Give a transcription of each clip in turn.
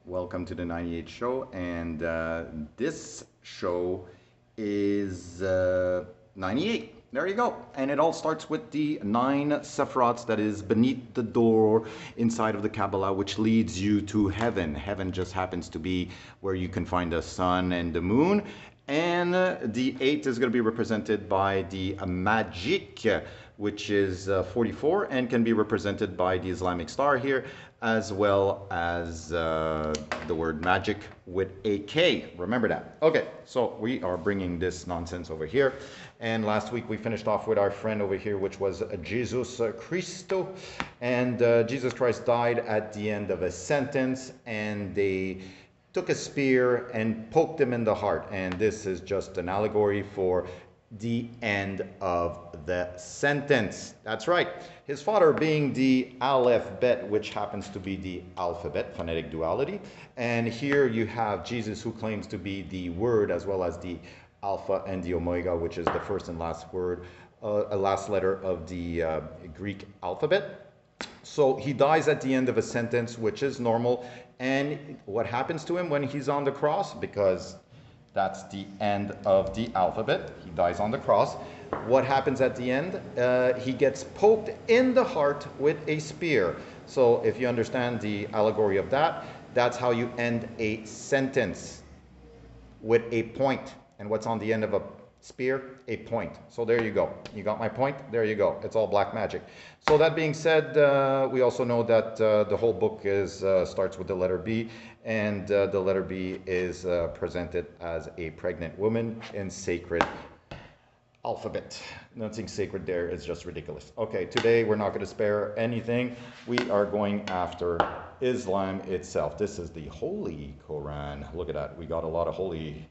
Welcome to the 98 show, and this show is 98. There you go. And it all starts with the 9 sephirots that is beneath the door inside of the Kabbalah, which leads you to heaven. Heaven just happens to be where you can find the sun and the moon. And the 8 is going to be represented by the magic, which is 44, and can be represented by the Islamic star here, as well as the word magic with a K. Remember that. Okay, so we are bringing this nonsense over here. And last week we finished off with our friend over here, which was Jesus Christo. And Jesus Christ died at the end of a sentence, and they took a spear and poked him in the heart. And this is just an allegory for the end of the sentence. That's right. His father being the Aleph Bet, which happens to be the alphabet, phonetic duality. And here you have Jesus, who claims to be the word as well as the Alpha and the Omega, which is the first and last word, last letter of the Greek alphabet. So he dies at the end of a sentence, which is normal. And what happens to him when he's on the cross? Because that's the end of the alphabet. He dies on the cross. What happens at the end? He gets poked in the heart with a spear. So if you understand the allegory of that, that's how you end a sentence, with a point. And what's on the end of a spear? A point. So there you go. You got my point? There you go. It's all black magic. So that being said, we also know that the whole book is starts with the letter B, and the letter B is presented as a pregnant woman in sacred alphabet. Nothing sacred there. It's just ridiculous. Okay, today we're not going to spare anything. We are going after Islam itself. This is the Holy Quran. Look at that. We got a lot of holy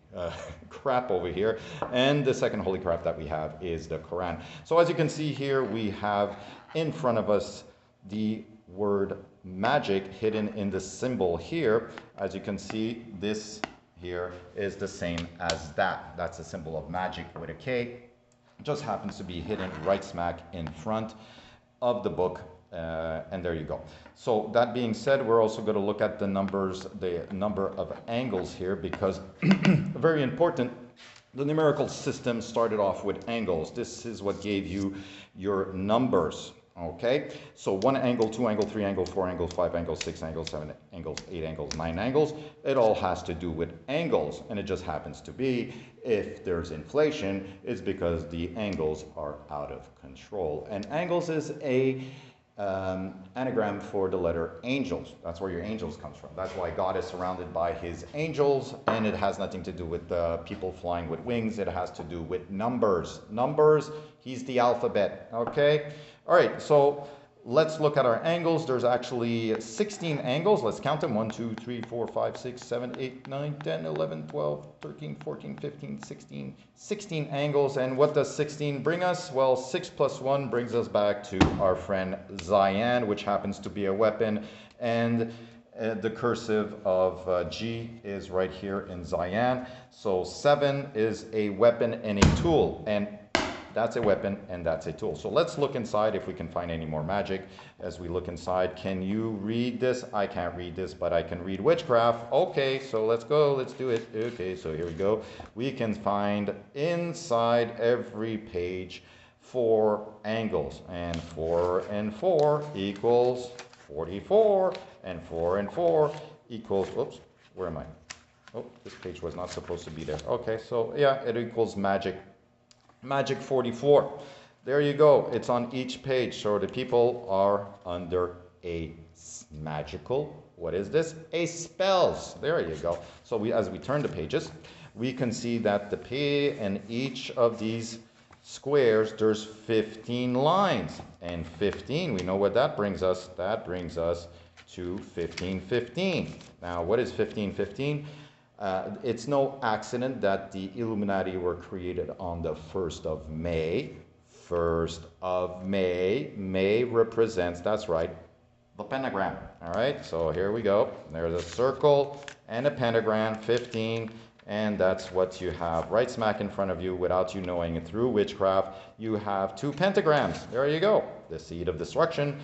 crap over here. And the second holy crap that we have is the Quran. So as you can see here, we have in front of us the word magic hidden in the symbol here. As you can see, this here is the same as that. That's a symbol of magic with a K. It just happens to be hidden right smack in front of the book. And there you go. So that being said, we're also going to look at the numbers, the number of angles here, because very important. The numerical system started off with angles. This is what gave you your numbers. Okay, so 1 angle, 2 angle, 3 angle, 4 angles, 5 angles, 6 angles, 7 angles, 8 angles, 9 angles. It all has to do with angles, and it just happens to be, if there's inflation, it's because the angles are out of control. And angles is a anagram for the letter angels. That's where your angels comes from. That's why God is surrounded by his angels, and it has nothing to do with people flying with wings. It has to do with numbers. Numbers, he's the alphabet, okay? All right, so let's look at our angles. There's actually 16 angles. Let's count them. 1, 2, 3, 4, 5, 6, 7, 8, 9, 10, 11, 12, 13, 14, 15, 16. 16 angles. And what does 16 bring us? Well, 6 plus 1 brings us back to our friend Zayan, which happens to be a weapon. And the cursive of G is right here in Zayan. So 7 is a weapon and a tool. And that's a weapon and that's a tool. So let's look inside if we can find any more magic. As we look inside, can you read this? I can't read this, but I can read witchcraft. Okay, so let's go. Let's do it. Okay, so here we go. We can find inside every page 4 angles. And 4 and 4 equals 44. And 4 and 4 equals, whoops, where am I? Oh, this page was not supposed to be there. Okay, so yeah, it equals magic. Magic 44. There you go. It's on each page. So the people are under a magical, what is this? A spells. There you go. So as we turn the pages, we can see that the P in each of these squares, there's 15 lines. And 15, we know what that brings us. That brings us to 1515. Now, what is 1515? It's no accident that the Illuminati were created on the 1st of May. 1st of May. May represents, that's right, the pentagram. All right, so here we go. There's a circle and a pentagram, 15, and that's what you have right smack in front of you without you knowing it. Through witchcraft, you have 2 pentagrams. There you go. The seed of destruction.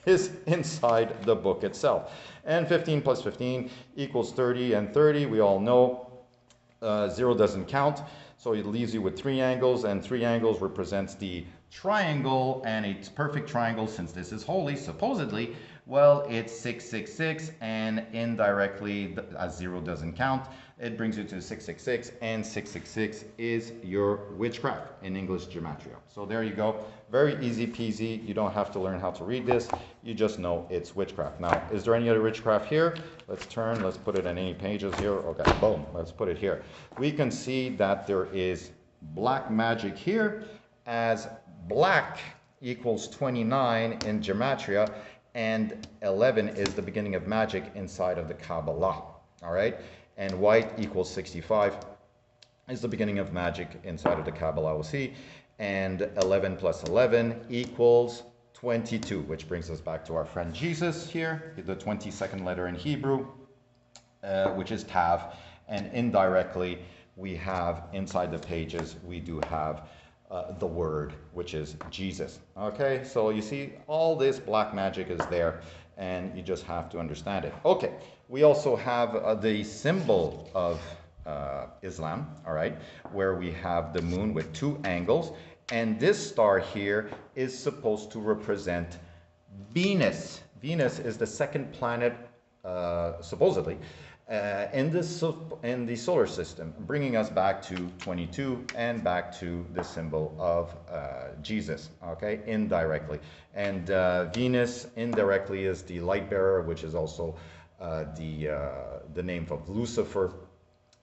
is inside the book itself. And 15 plus 15 equals 30, and 30, we all know, 0 doesn't count, so it leaves you with 3 angles, and 3 angles represents the triangle, and a perfect triangle, since this is holy, supposedly, well, it's 666, and indirectly, as 0 doesn't count, it brings you to 666, and 666 is your witchcraft in English gematria. So there you go. Very easy peasy. You don't have to learn how to read this. You just know it's witchcraft. Now, is there any other witchcraft here? Let's turn. Let's put it in any pages here. Okay, boom. Let's put it here. We can see that there is black magic here, as black equals 29 in gematria, and 11 is the beginning of magic inside of the Kabbalah. All right? And white equals 65 is the beginning of magic inside of the Kabbalah, we'll see. And 11 plus 11 equals 22, which brings us back to our friend Jesus here, the 22nd letter in Hebrew, which is Tav. And indirectly, we have inside the pages, we do have the word, which is Jesus. Okay, so you see all this black magic is there, and you just have to understand it. Okay, we also have the symbol of Islam, all right, where we have the moon with 2 angles, and this star here is supposed to represent Venus. Venus is the 2nd planet, supposedly, in the solar system, bringing us back to 22 and back to the symbol of Jesus, okay, indirectly. And Venus indirectly is the light bearer, which is also the name of Lucifer.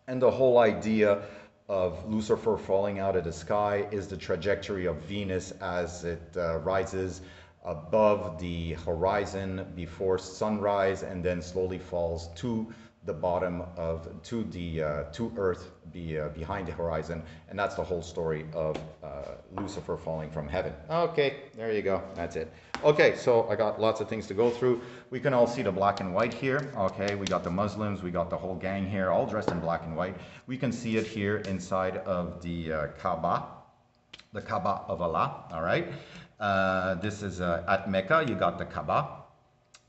And the whole idea of Lucifer falling out of the sky is the trajectory of Venus as it rises above the horizon before sunrise, and then slowly falls to the bottom of to Earth behind the horizon, and that's the whole story of Lucifer falling from heaven. Okay, there you go. That's it. Okay, so I got lots of things to go through. We can all see the black and white here. Okay, we got the Muslims, we got the whole gang here, all dressed in black and white. We can see it here inside of the Kaaba of Allah. All right, this is at Mecca. You got the Kaaba,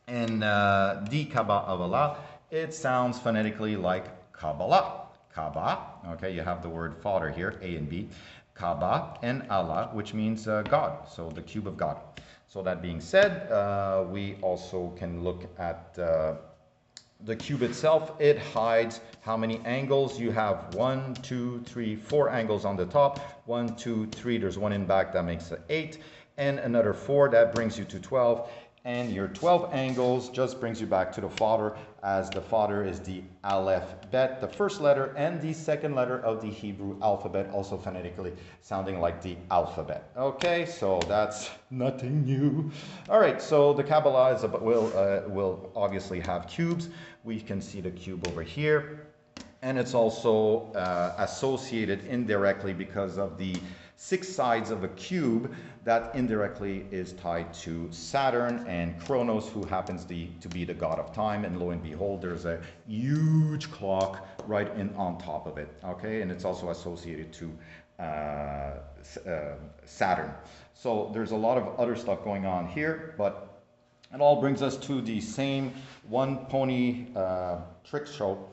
and the Kaaba of Allah. It sounds phonetically like Kabbalah. Kaaba, okay, you have the word father here, A and B. Kaaba and Allah, which means God, so the cube of God. So that being said, we also can look at the cube itself. It hides how many angles. You have 1, 2, 3, 4 angles on the top. 1, 2, 3, there's 1 in back, that makes it 8. And another 4, that brings you to 12. And your 12 angles just brings you back to the Father, as the Father is the Aleph Bet, the first letter, and the 2nd letter of the Hebrew alphabet, also phonetically sounding like the alphabet. Okay, so that's nothing new. All right, so the Kabbalah will obviously have cubes. We can see the cube over here, and it's also associated indirectly because of the 6 sides of a cube that indirectly is tied to Saturn and Kronos, who happens to be the god of time. And lo and behold, there's a huge clock right on top of it. Okay, and it's also associated to Saturn. So there's a lot of other stuff going on here, but it all brings us to the same one pony trick show.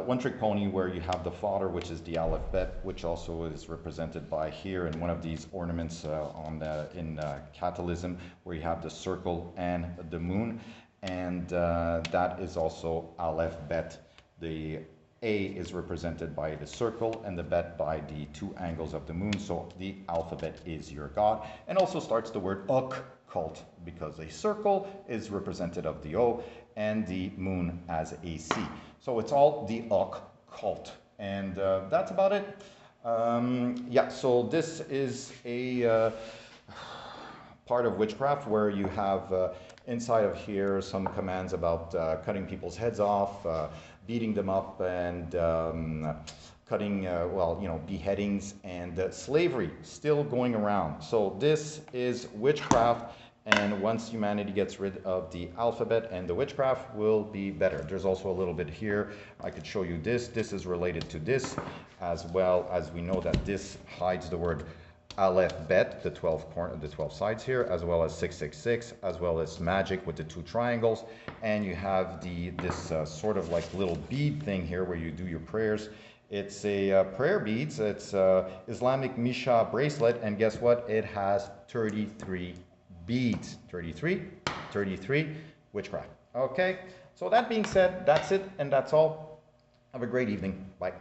One trick pony, where you have the Father, which is the Aleph Bet, which also is represented by here in one of these ornaments in Catalysm, where you have the circle and the moon, and that is also Aleph Bet. The A is represented by the circle and the Bet by the 2 angles of the moon, so the alphabet is your God, and also starts the word occult, because a circle is represented of the O and the moon as a C. So it's all the occult, and that's about it. Yeah, so this is a part of witchcraft where you have inside of here some commands about cutting people's heads off, beating them up, and cutting, beheadings, and slavery still going around. So this is witchcraft. And once humanity gets rid of the alphabet, and the witchcraft will be better. There's also a little bit here. I could show you this. This is related to this, as well as we know that this hides the word Aleph Bet, the 12 sides here, as well as 666, as well as Magic with the 2 triangles, and you have this sort of like little bead thing here where you do your prayers. It's a prayer beads. It's Islamic Misha bracelet, and guess what? It has 33 beads. 33, 33, witchcraft. Okay, so that being said, that's it and that's all. Have a great evening. Bye.